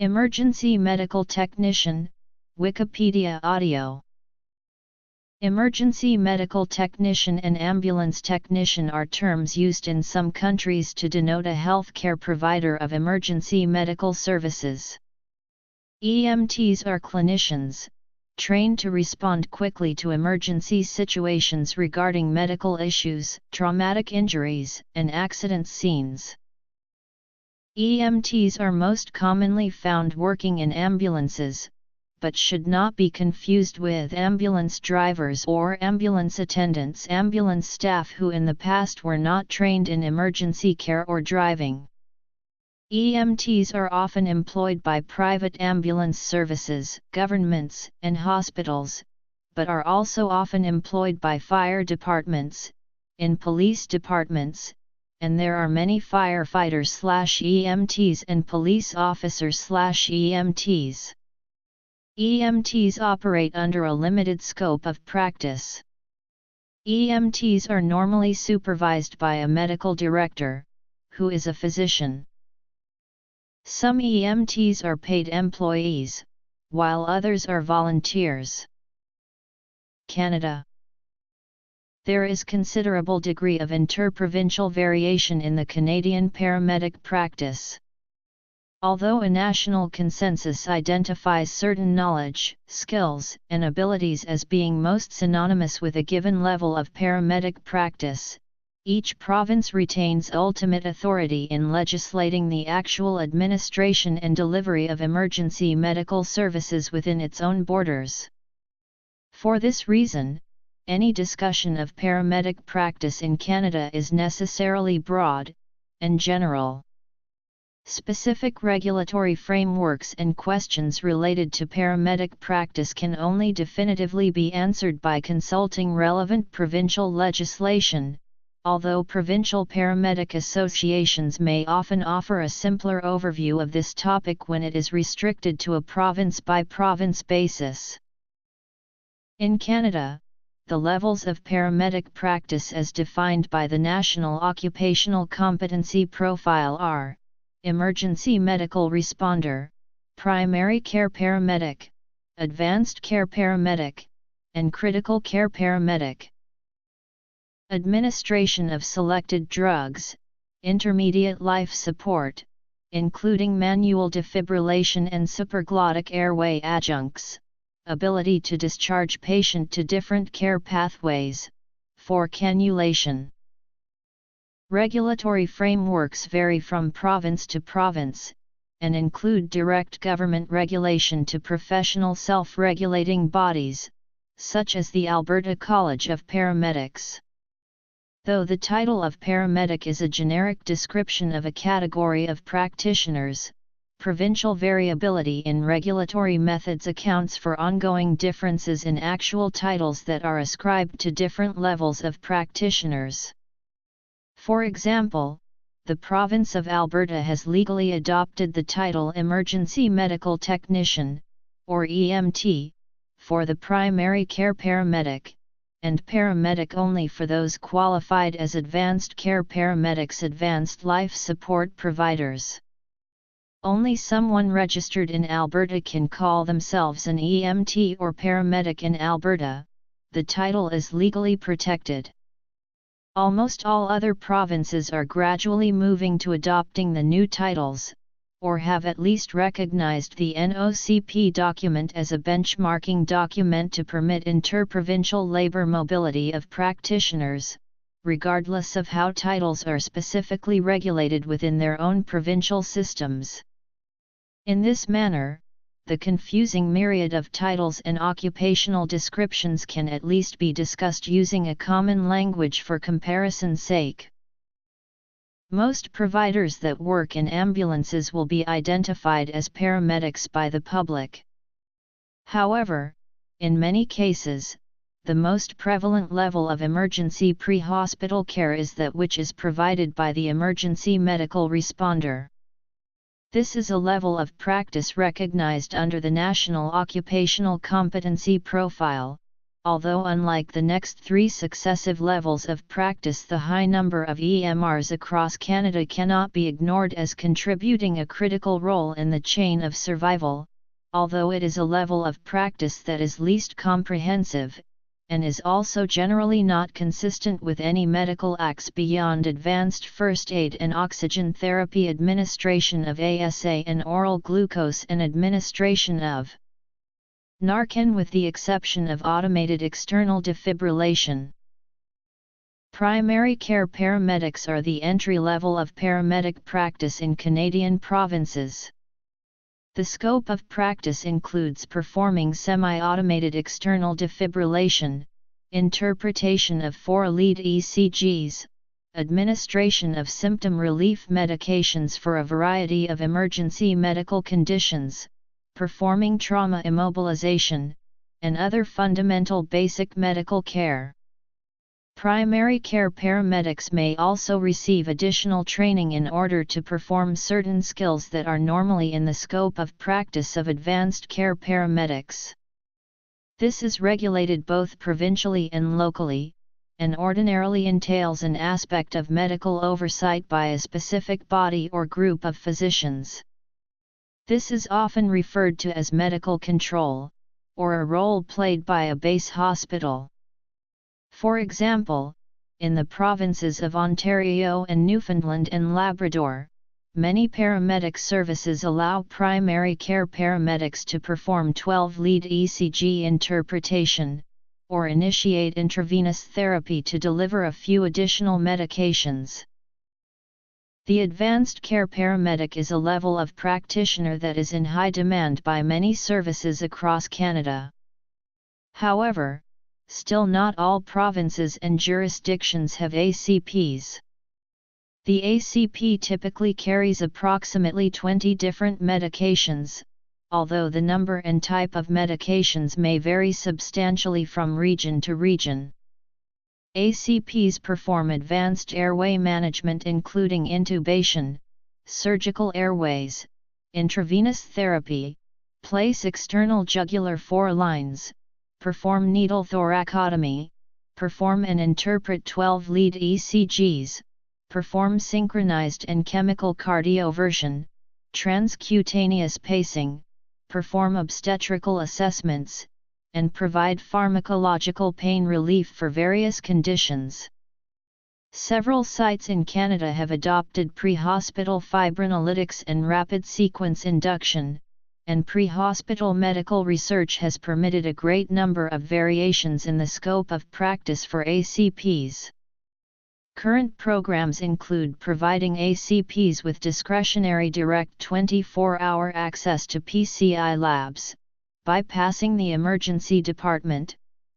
Emergency medical technician, Wikipedia audio. Emergency medical technician and ambulance technician are terms used in some countries to denote a healthcare provider of emergency medical services. EMTs are clinicians, trained to respond quickly to emergency situations regarding medical issues, traumatic injuries, and accident scenes. EMTs are most commonly found working in ambulances, but should not be confused with ambulance drivers or ambulance attendants, ambulance staff who in the past were not trained in emergency care or driving. EMTs are often employed by private ambulance services, governments, and hospitals, but are also often employed by fire departments, in police departments, and there are many firefighters/EMTs and police officers/EMTs. EMTs operate under a limited scope of practice. EMTs are normally supervised by a medical director, who is a physician. Some EMTs are paid employees, while others are volunteers. Canada. There is considerable degree of interprovincial variation in the Canadian paramedic practice. Although a national consensus identifies certain knowledge, skills, and abilities as being most synonymous with a given level of paramedic practice, each province retains ultimate authority in legislating the actual administration and delivery of emergency medical services within its own borders. For this reason, any discussion of paramedic practice in Canada is necessarily broad and general. Specific regulatory frameworks and questions related to paramedic practice can only definitively be answered by consulting relevant provincial legislation, although provincial paramedic associations may often offer a simpler overview of this topic when it is restricted to a province-by-province basis. In Canada, the levels of paramedic practice as defined by the National Occupational Competency Profile are: Emergency Medical Responder, Primary Care Paramedic, Advanced Care Paramedic, and Critical Care Paramedic. Administration of selected drugs, intermediate life support, including manual defibrillation and supraglottic airway adjuncts, ability to discharge patient to different care pathways, for cannulation. Regulatory frameworks vary from province to province, and include direct government regulation to professional self-regulating bodies, such as the Alberta College of Paramedics. Though the title of paramedic is a generic description of a category of practitioners, provincial variability in regulatory methods accounts for ongoing differences in actual titles that are ascribed to different levels of practitioners. For example, the province of Alberta has legally adopted the title Emergency Medical Technician, or EMT, for the primary care paramedic, and paramedic only for those qualified as advanced care paramedics, advanced life support providers. Only someone registered in Alberta can call themselves an EMT or paramedic in Alberta. The title is legally protected. Almost all other provinces are gradually moving to adopting the new titles, or have at least recognized the NOCP document as a benchmarking document to permit interprovincial labor mobility of practitioners, regardless of how titles are specifically regulated within their own provincial systems. In this manner, the confusing myriad of titles and occupational descriptions can at least be discussed using a common language for comparison's sake. Most providers that work in ambulances will be identified as paramedics by the public. However, in many cases, the most prevalent level of emergency pre-hospital care is that which is provided by the emergency medical responder. This is a level of practice recognized under the National Occupational Competency Profile, although unlike the next three successive levels of practice, the high number of EMRs across Canada cannot be ignored as contributing a critical role in the chain of survival, although it is a level of practice that is least comprehensive, and is also generally not consistent with any medical acts beyond advanced first aid and oxygen therapy, administration of ASA and oral glucose, and administration of Narcan, with the exception of automated external defibrillation. Primary care paramedics are the entry level of paramedic practice in Canadian provinces. The scope of practice includes performing semi-automated external defibrillation, interpretation of 4-lead ECGs, administration of symptom relief medications for a variety of emergency medical conditions, performing trauma immobilization, and other fundamental basic medical care. Primary care paramedics may also receive additional training in order to perform certain skills that are normally in the scope of practice of advanced care paramedics. This is regulated both provincially and locally, and ordinarily entails an aspect of medical oversight by a specific body or group of physicians. This is often referred to as medical control, or a role played by a base hospital. For example, in the provinces of Ontario and Newfoundland and Labrador, many paramedic services allow primary care paramedics to perform 12-lead ECG interpretation, or initiate intravenous therapy to deliver a few additional medications. The advanced care paramedic is a level of practitioner that is in high demand by many services across Canada. However, still not all provinces and jurisdictions have ACPs. The ACP typically carries approximately 20 different medications, although the number and type of medications may vary substantially from region to region. ACPs perform advanced airway management including intubation, surgical airways, intravenous therapy, place external jugular four lines, perform needle thoracotomy, perform and interpret 12-lead ECGs, perform synchronized and chemical cardioversion, transcutaneous pacing, perform obstetrical assessments, and provide pharmacological pain relief for various conditions. Several sites in Canada have adopted pre-hospital fibrinolytics and rapid sequence induction, and pre-hospital medical research has permitted a great number of variations in the scope of practice for ACPs. Current programs include providing ACPs with discretionary direct 24-hour access to PCI labs, bypassing the emergency department,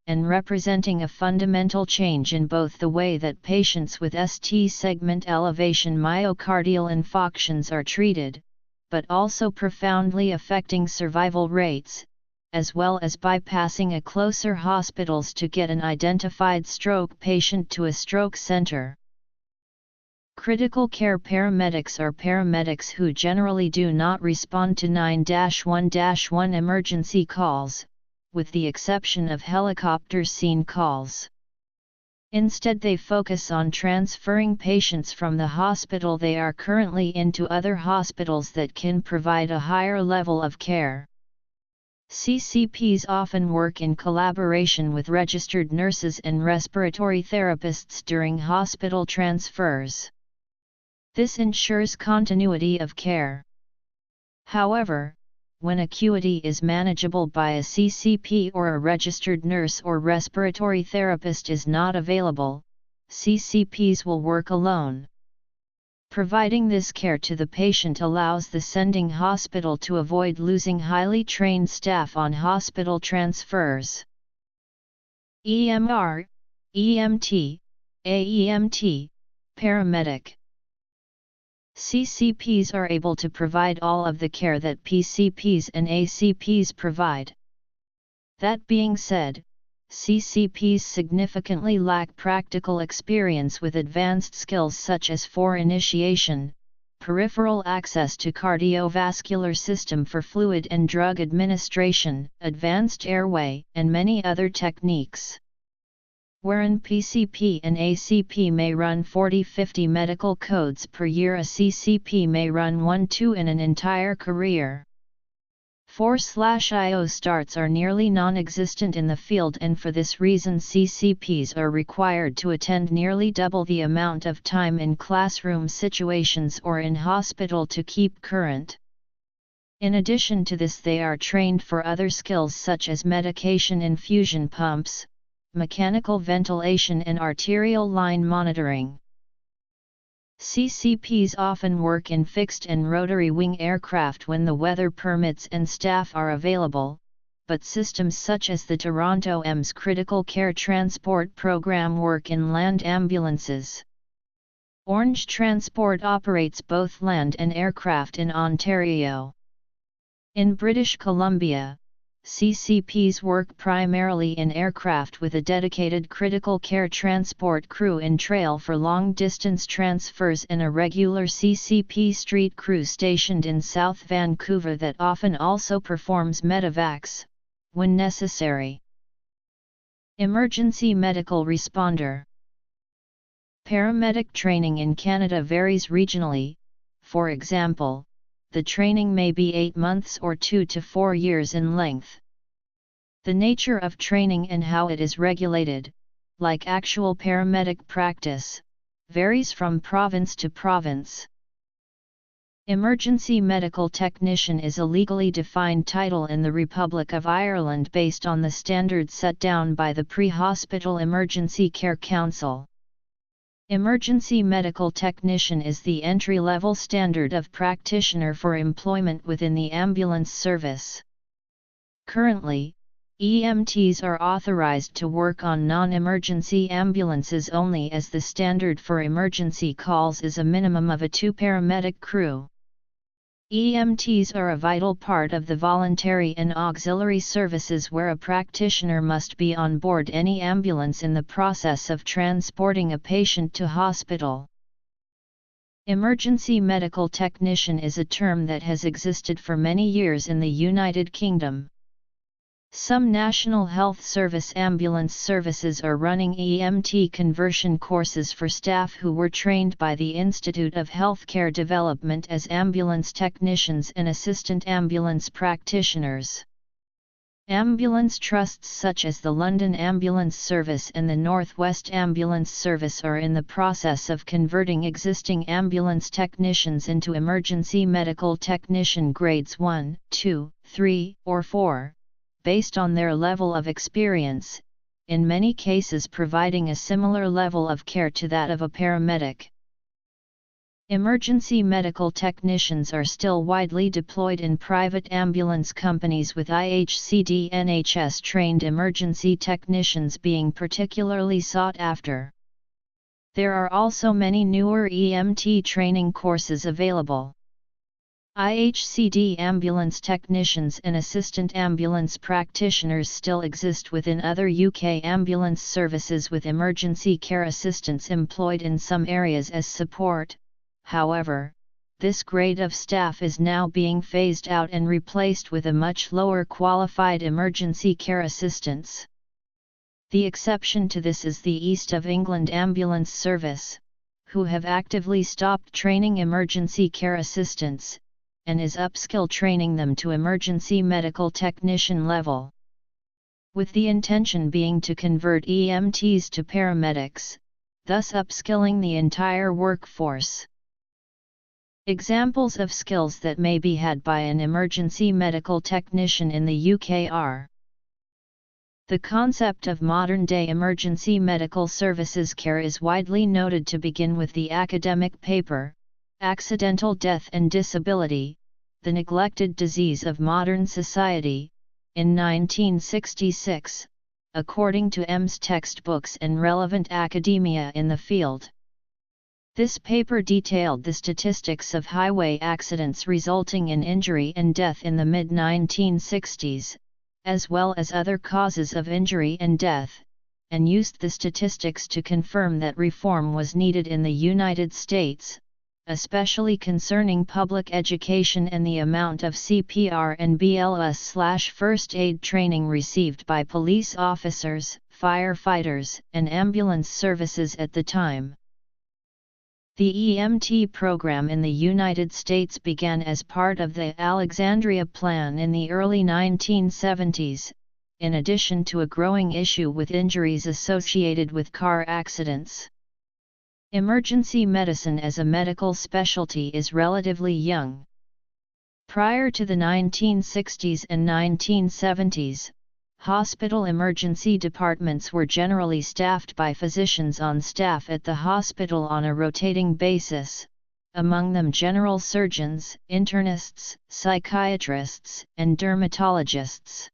and representing a fundamental change in both the way that patients with ST segment elevation myocardial infarctions are treated, but also profoundly affecting survival rates, as well as bypassing a closer hospitals to get an identified stroke patient to a stroke center. Critical care paramedics are paramedics who generally do not respond to 911 emergency calls, with the exception of helicopter scene calls. Instead, they focus on transferring patients from the hospital they are currently in to other hospitals that can provide a higher level of care. CCPs often work in collaboration with registered nurses and respiratory therapists during hospital transfers. This ensures continuity of care. However, when acuity is manageable by a CCP or a registered nurse or respiratory therapist is not available, CCPs will work alone. Providing this care to the patient allows the sending hospital to avoid losing highly trained staff on hospital transfers. EMR, EMT, AEMT, paramedic. CCPs are able to provide all of the care that PCPs and ACPs provide. That being said, CCPs significantly lack practical experience with advanced skills such as for initiation, peripheral access to cardiovascular system for fluid and drug administration, advanced airway, and many other techniques. Wherein PCP and ACP may run 40-50 medical codes per year, a CCP may run 1-2 in an entire career. 4/IO starts are nearly non-existent in the field, and for this reason CCPs are required to attend nearly double the amount of time in classroom situations or in hospital to keep current. In addition to this, they are trained for other skills such as medication infusion pumps, mechanical ventilation and arterial line monitoring. CCPs often work in fixed and rotary wing aircraft when the weather permits and staff are available, but systems such as the Toronto EMS Critical Care Transport Program work in land ambulances. Orange Transport operates both land and aircraft in Ontario. In British Columbia, CCPs work primarily in aircraft with a dedicated critical care transport crew in trail for long-distance transfers and a regular CCP street crew stationed in South Vancouver that often also performs medevacs, when necessary. Emergency medical responder. Paramedic training in Canada varies regionally. For example, the training may be 8 months or 2 to 4 years in length. The nature of training and how it is regulated, like actual paramedic practice, varies from province to province. Emergency medical technician is a legally defined title in the Republic of Ireland based on the standards set down by the Pre-Hospital Emergency Care Council. Emergency medical technician is the entry-level standard of practitioner for employment within the ambulance service. Currently, EMTs are authorized to work on non-emergency ambulances only, as the standard for emergency calls is a minimum of a 2 paramedic crew. EMTs are a vital part of the voluntary and auxiliary services where a practitioner must be on board any ambulance in the process of transporting a patient to hospital. Emergency medical technician is a term that has existed for many years in the United Kingdom. Some National Health Service ambulance services are running EMT conversion courses for staff who were trained by the Institute of Healthcare Development as ambulance technicians and assistant ambulance practitioners. Ambulance trusts such as the London Ambulance Service and the North West Ambulance Service are in the process of converting existing ambulance technicians into emergency medical technician grades 1, 2, 3, or 4. Based on their level of experience, in many cases providing a similar level of care to that of a paramedic. Emergency medical technicians are still widely deployed in private ambulance companies, with IHCD NHS trained emergency technicians being particularly sought after. There are also many newer EMT training courses available. IHCD ambulance technicians and assistant ambulance practitioners still exist within other UK ambulance services, with emergency care assistants employed in some areas as support. However, this grade of staff is now being phased out and replaced with a much lower qualified emergency care assistants. The exception to this is the East of England Ambulance Service, who have actively stopped training emergency care assistants, and is upskill training them to emergency medical technician level, with the intention being to convert EMTs to paramedics, thus upskilling the entire workforce. Examples of skills that may be had by an emergency medical technician in the UK are: the concept of modern-day emergency medical services care is widely noted to begin with the academic paper, Accidental Death and Disability, the Neglected Disease of Modern Society, in 1966, according to EMS textbooks and relevant academia in the field. This paper detailed the statistics of highway accidents resulting in injury and death in the mid-1960s, as well as other causes of injury and death, and used the statistics to confirm that reform was needed in the United States. especially concerning public education and the amount of CPR and BLS/first aid training received by police officers, firefighters, and ambulance services at the time. The EMT program in the United States began as part of the Alexandria Plan in the early 1970s, in addition to a growing issue with injuries associated with car accidents. Emergency medicine as a medical specialty is relatively young. Prior to the 1960s and 1970s, hospital emergency departments were generally staffed by physicians on staff at the hospital on a rotating basis, among them general surgeons, internists, psychiatrists, and dermatologists.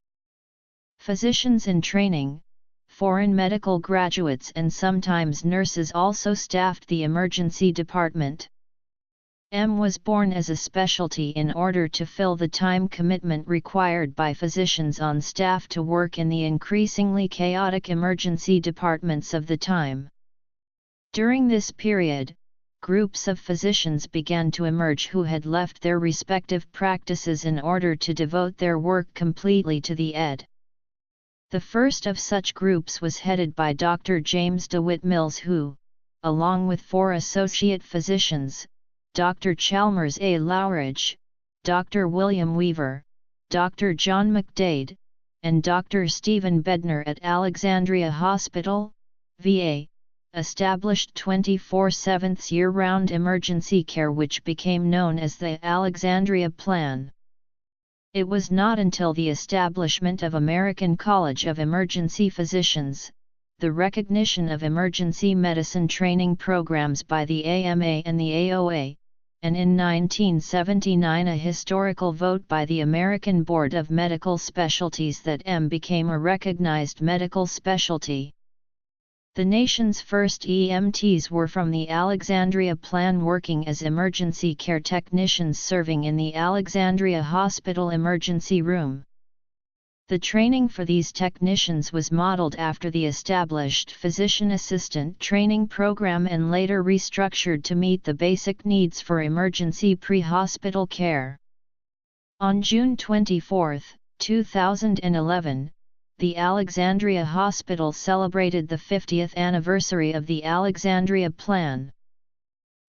Physicians in training, foreign medical graduates and sometimes nurses also staffed the emergency department. EM was born as a specialty in order to fill the time commitment required by physicians on staff to work in the increasingly chaotic emergency departments of the time. During this period, groups of physicians began to emerge who had left their respective practices in order to devote their work completely to the ED. The first of such groups was headed by Dr. James DeWitt Mills who, along with 4 associate physicians, Dr. Chalmers A. Lowridge, Dr. William Weaver, Dr. John McDade, and Dr. Stephen Bednar at Alexandria Hospital, VA, established 24/7 year-round emergency care which became known as the Alexandria Plan. It was not until the establishment of American College of Emergency Physicians, the recognition of emergency medicine training programs by the AMA and the AOA, and in 1979 a historical vote by the American Board of Medical Specialties that EM became a recognized medical specialty. The nation's first EMTs were from the Alexandria Plan working as emergency care technicians serving in the Alexandria Hospital emergency room. The training for these technicians was modeled after the established physician assistant training program and later restructured to meet the basic needs for emergency pre-hospital care. On June 24, 2011, the Alexandria Hospital celebrated the 50th anniversary of the Alexandria Plan.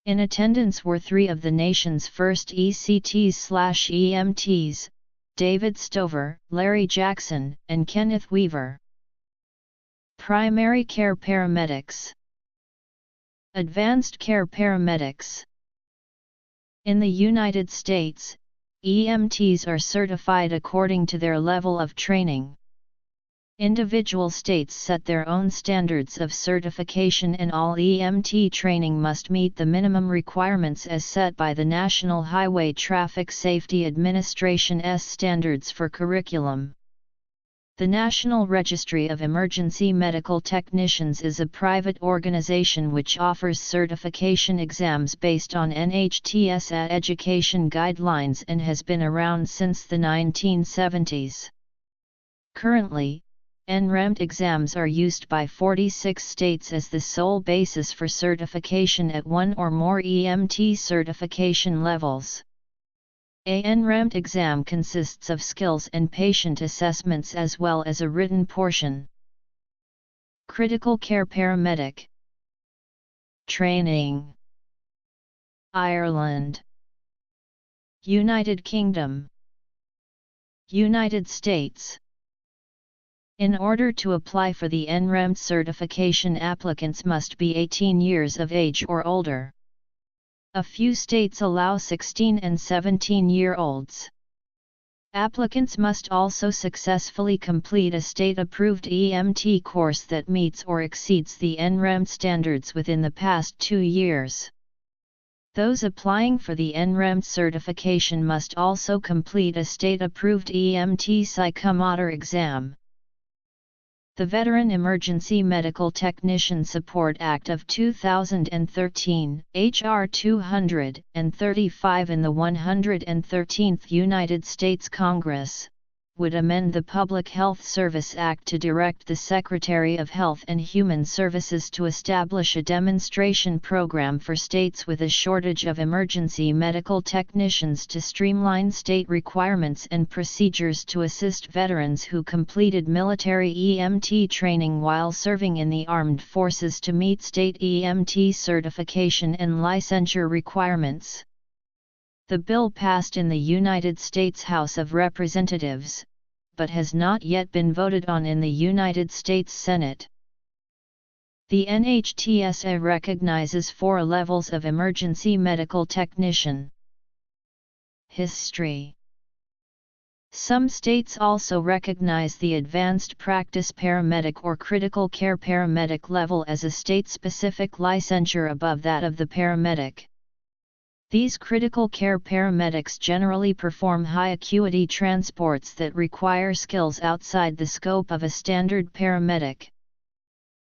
In attendance were 3 of the nation's first ECTs/EMTs, David Stover, Larry Jackson, and Kenneth Weaver. Primary care paramedics. Advanced care paramedics. In the United States, EMTs are certified according to their level of training. Individual states set their own standards of certification and all EMT training must meet the minimum requirements as set by the National Highway Traffic Safety Administration's standards for curriculum. The National Registry of Emergency Medical Technicians is a private organization which offers certification exams based on NHTSA education guidelines and has been around since the 1970s. Currently, NREMT exams are used by 46 states as the sole basis for certification at one or more EMT certification levels. A NREMT exam consists of skills and patient assessments as well as a written portion. Critical care paramedic. Training. Ireland, United Kingdom, United States. In order to apply for the NREMT certification, applicants must be 18 years of age or older. A few states allow 16 and 17-year-olds. Applicants must also successfully complete a state-approved EMT course that meets or exceeds the NREMT standards within the past 2 years. Those applying for the NREMT certification must also complete a state-approved EMT psychomotor exam. The Veteran Emergency Medical Technician Support Act of 2013, H.R. 235 in the 113th United States Congress, would amend the Public Health Service Act to direct the Secretary of Health and Human Services to establish a demonstration program for states with a shortage of emergency medical technicians to streamline state requirements and procedures to assist veterans who completed military EMT training while serving in the armed forces to meet state EMT certification and licensure requirements. The bill passed in the United States House of Representatives, but has not yet been voted on in the United States Senate. The NHTSA recognizes 4 levels of emergency medical technician. History. Some states also recognize the advanced practice paramedic or critical care paramedic level as a state-specific licensure above that of the paramedic. These critical care paramedics generally perform high-acuity transports that require skills outside the scope of a standard paramedic.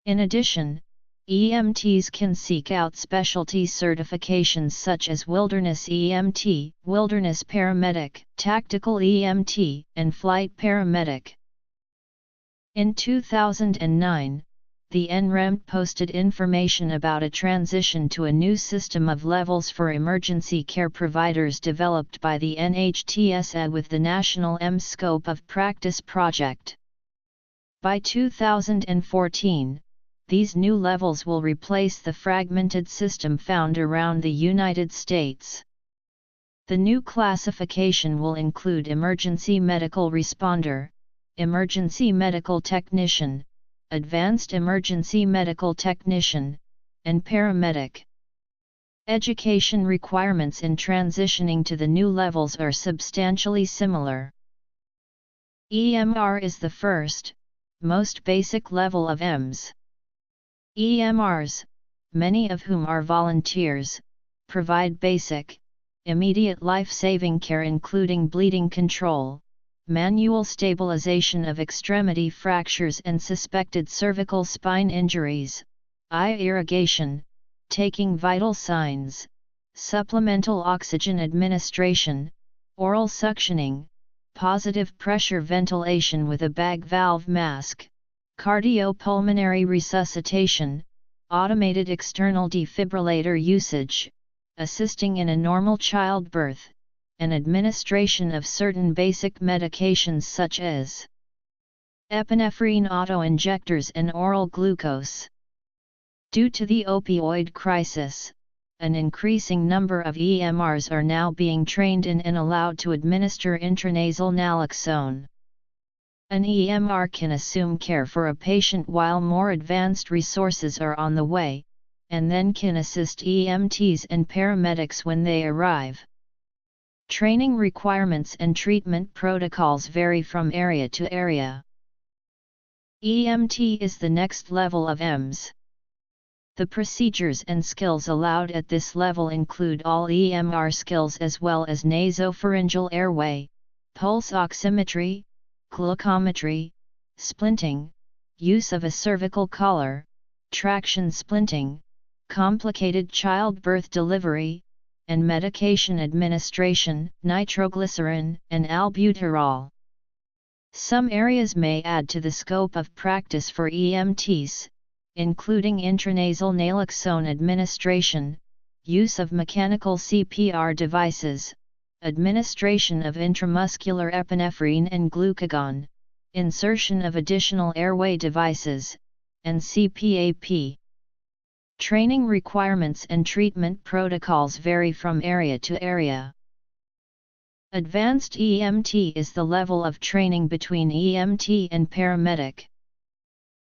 In addition, EMTs can seek out specialty certifications such as Wilderness EMT, Wilderness Paramedic, Tactical EMT, and Flight Paramedic. In 2009, the NREM posted information about a transition to a new system of levels for emergency care providers developed by the NHTSA with the National EMS Scope of Practice project. By 2014, these new levels will replace the fragmented system found around the United States. The new classification will include Emergency Medical Responder, Emergency Medical Technician, Advanced Emergency Medical Technician, and Paramedic. Education requirements in transitioning to the new levels are substantially similar. EMR is the first, most basic level of EMS. EMRs, many of whom are volunteers, provide basic, immediate life-saving care including bleeding control, manual stabilization of extremity fractures and suspected cervical spine injuries, eye irrigation, taking vital signs, supplemental oxygen administration, oral suctioning, positive pressure ventilation with a bag valve mask, cardiopulmonary resuscitation, automated external defibrillator usage, assisting in a normal childbirth, and administration of certain basic medications such as epinephrine auto-injectors and oral glucose. Due to the opioid crisis, an increasing number of EMRs are now being trained in and allowed to administer intranasal naloxone. An EMR can assume care for a patient while more advanced resources are on the way, and then can assist EMTs and paramedics when they arrive. Training requirements and treatment protocols vary from area to area. EMT is the next level of EMS. The procedures and skills allowed at this level include all EMR skills as well as nasopharyngeal airway, pulse oximetry, glucometry, splinting, use of a cervical collar, traction splinting, complicated childbirth delivery, and medication administration, nitroglycerin, and albuterol. Some areas may add to the scope of practice for EMTs, including intranasal naloxone administration, use of mechanical CPR devices, administration of intramuscular epinephrine and glucagon, insertion of additional airway devices, and CPAP. Training requirements and treatment protocols vary from area to area. Advanced EMT is the level of training between EMT and paramedic.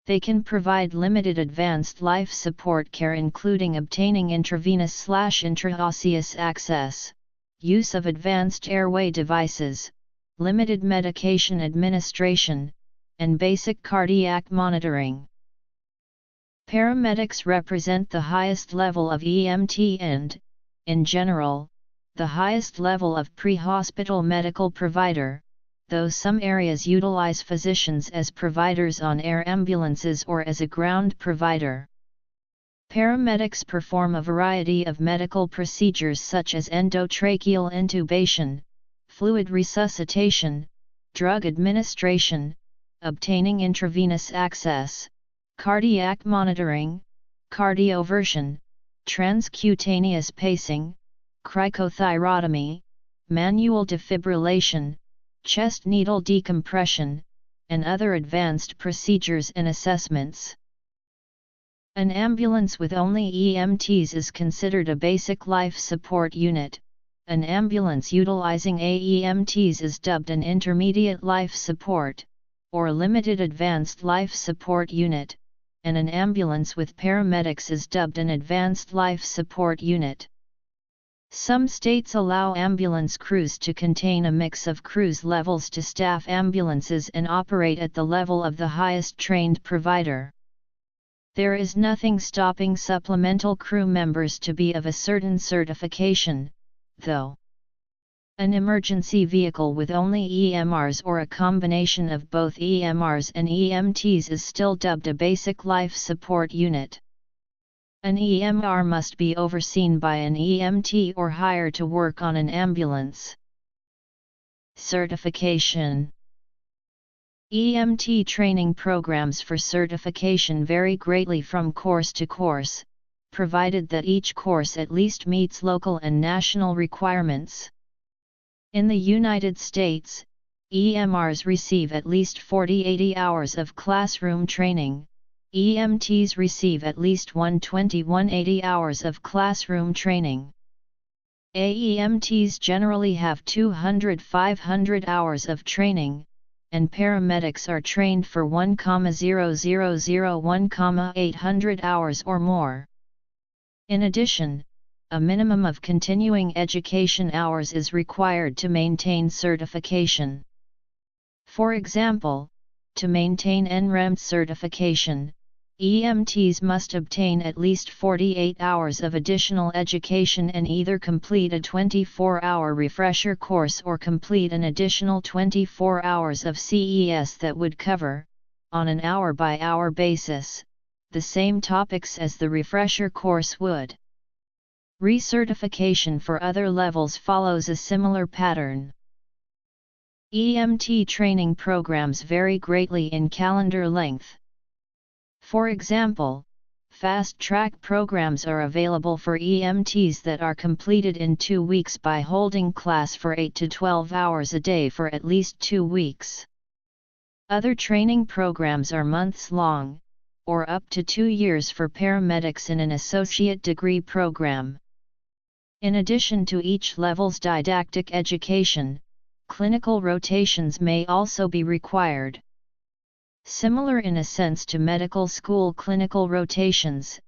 They can provide limited advanced life support care including obtaining intravenous/intraosseous access, use of advanced airway devices, limited medication administration, and basic cardiac monitoring. Paramedics represent the highest level of EMT and, in general, the highest level of pre-hospital medical provider, though some areas utilize physicians as providers on air ambulances or as a ground provider. Paramedics perform a variety of medical procedures such as endotracheal intubation, fluid resuscitation, drug administration, obtaining intravenous access, cardiac monitoring, cardioversion, transcutaneous pacing, cricothyrotomy, manual defibrillation, chest needle decompression, and other advanced procedures and assessments. An ambulance with only EMTs is considered a basic life support unit. An ambulance utilizing AEMTs is dubbed an intermediate life support, or limited advanced life support unit, and an ambulance with paramedics is dubbed an advanced life support unit. Some states allow ambulance crews to contain a mix of crews levels to staff ambulances and operate at the level of the highest trained provider. There is nothing stopping supplemental crew members to be of a certain certification, though. An emergency vehicle with only EMRs or a combination of both EMRs and EMTs is still dubbed a basic life support unit. An EMR must be overseen by an EMT or higher to work on an ambulance. Certification. EMT training programs for certification vary greatly from course to course, provided that each course at least meets local and national requirements. In the United States, EMRs receive at least 40-80 hours of classroom training, EMTs receive at least 120-180 hours of classroom training. AEMTs generally have 200-500 hours of training, and paramedics are trained for 1,000-1,800 hours or more. In addition, a minimum of continuing education hours is required to maintain certification. For example, to maintain NREM certification, EMTs must obtain at least 48 hours of additional education and either complete a 24-hour refresher course or complete an additional 24 hours of CES that would cover, on an hour-by-hour basis, the same topics as the refresher course would. Recertification for other levels follows a similar pattern. EMT training programs vary greatly in calendar length. For example, fast-track programs are available for EMTs that are completed in 2 weeks by holding class for 8 to 12 hours a day for at least 2 weeks. Other training programs are months long, or up to 2 years for paramedics in an associate degree program. In addition to each level's didactic education, clinical rotations may also be required. Similar in a sense to medical school clinical rotations,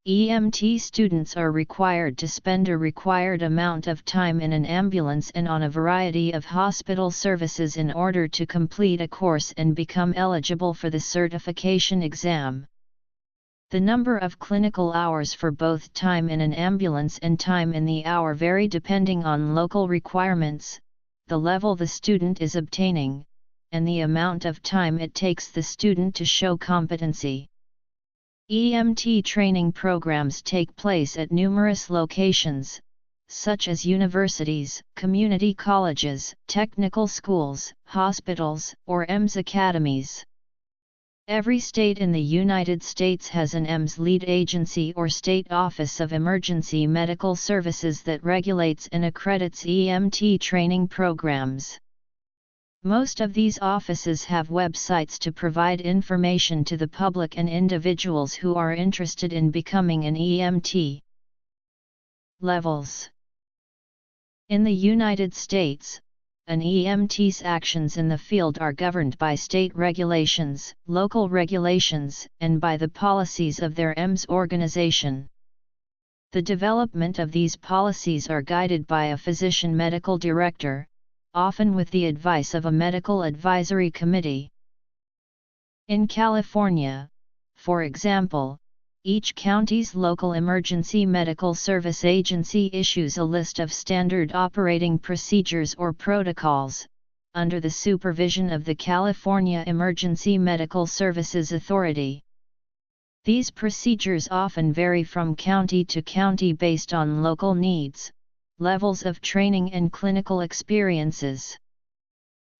EMT students are required to spend a required amount of time in an ambulance and on a variety of hospital services in order to complete a course and become eligible for the certification exam. The number of clinical hours for both time in an ambulance and time in the hour vary depending on local requirements, the level the student is obtaining, and the amount of time it takes the student to show competency. EMT training programs take place at numerous locations, such as universities, community colleges, technical schools, hospitals, or EMS academies. Every state in the United States has an EMS lead agency or state office of emergency medical services that regulates and accredits EMT training programs. Most of these offices have websites to provide information to the public and individuals who are interested in becoming an EMT. Levels. In the United States, an EMT's actions in the field are governed by state regulations, local regulations, and by the policies of their EMS organization. The development of these policies are guided by a physician medical director, often with the advice of a medical advisory committee. In California, for example, each county's local emergency medical service agency issues a list of standard operating procedures or protocols, under the supervision of the California Emergency Medical Services Authority. These procedures often vary from county to county based on local needs, levels of training and clinical experiences.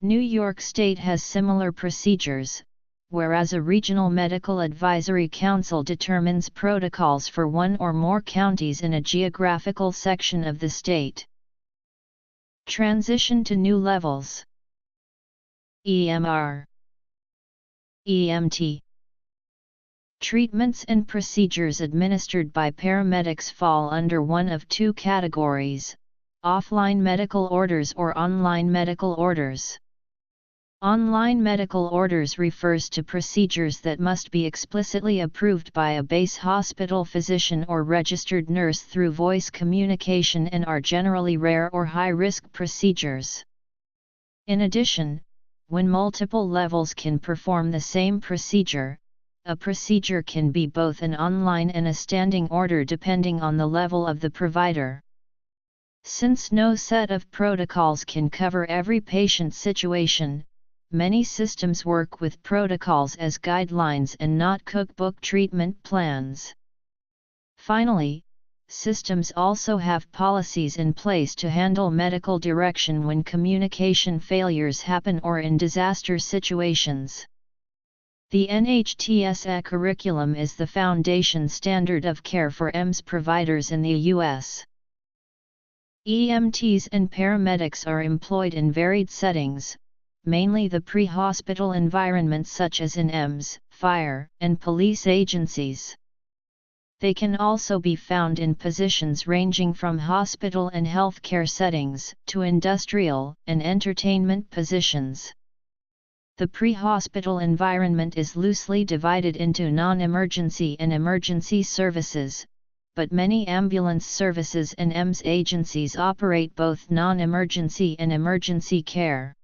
New York State has similar procedures, whereas a regional medical advisory council determines protocols for one or more counties in a geographical section of the state. Transition to new levels. EMR, EMT. Treatments and procedures administered by paramedics fall under one of two categories: offline medical orders or online medical orders. Online medical orders refers to procedures that must be explicitly approved by a base hospital physician or registered nurse through voice communication and are generally rare or high-risk procedures. In addition, when multiple levels can perform the same procedure, a procedure can be both an online and a standing order depending on the level of the provider. Since no set of protocols can cover every patient situation, many systems work with protocols as guidelines and not cookbook treatment plans. Finally, systems also have policies in place to handle medical direction when communication failures happen or in disaster situations. The NHTSA curriculum is the foundation standard of care for EMS providers in the U.S. EMTs and paramedics are employed in varied settings, mainly the pre-hospital environment such as in EMS, fire, and police agencies. They can also be found in positions ranging from hospital and healthcare settings to industrial and entertainment positions. The pre-hospital environment is loosely divided into non-emergency and emergency services, but many ambulance services and EMS agencies operate both non-emergency and emergency care.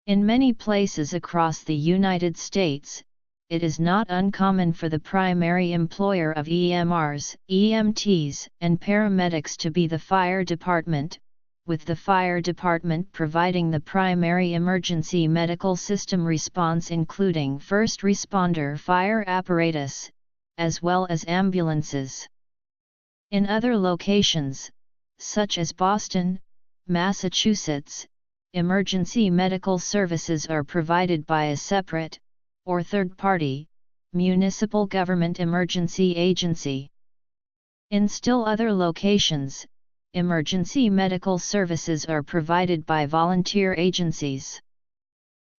In many places across the United States, it is not uncommon for the primary employer of EMRs, EMTs, and paramedics to be the fire department, with the fire department providing the primary emergency medical system response including first responder fire apparatus, as well as ambulances. In other locations, such as Boston, Massachusetts, emergency medical services are provided by a separate, or third-party, municipal government emergency agency. In still other locations, emergency medical services are provided by volunteer agencies.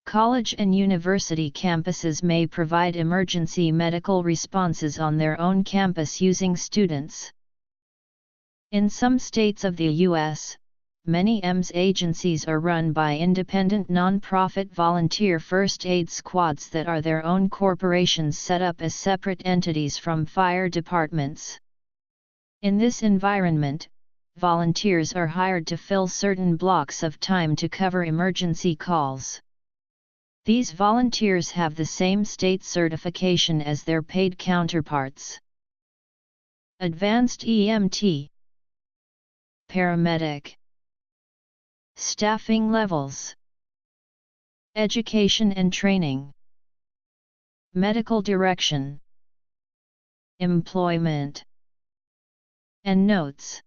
College and university campuses may provide emergency medical responses on their own campus using students. In some states of the U.S., many EMS agencies are run by independent non-profit volunteer first aid squads that are their own corporations set up as separate entities from fire departments. In this environment, volunteers are hired to fill certain blocks of time to cover emergency calls. These volunteers have the same state certification as their paid counterparts. Advanced EMT, Paramedic. Staffing levels. Education and training. Medical direction. Employment. Endnotes.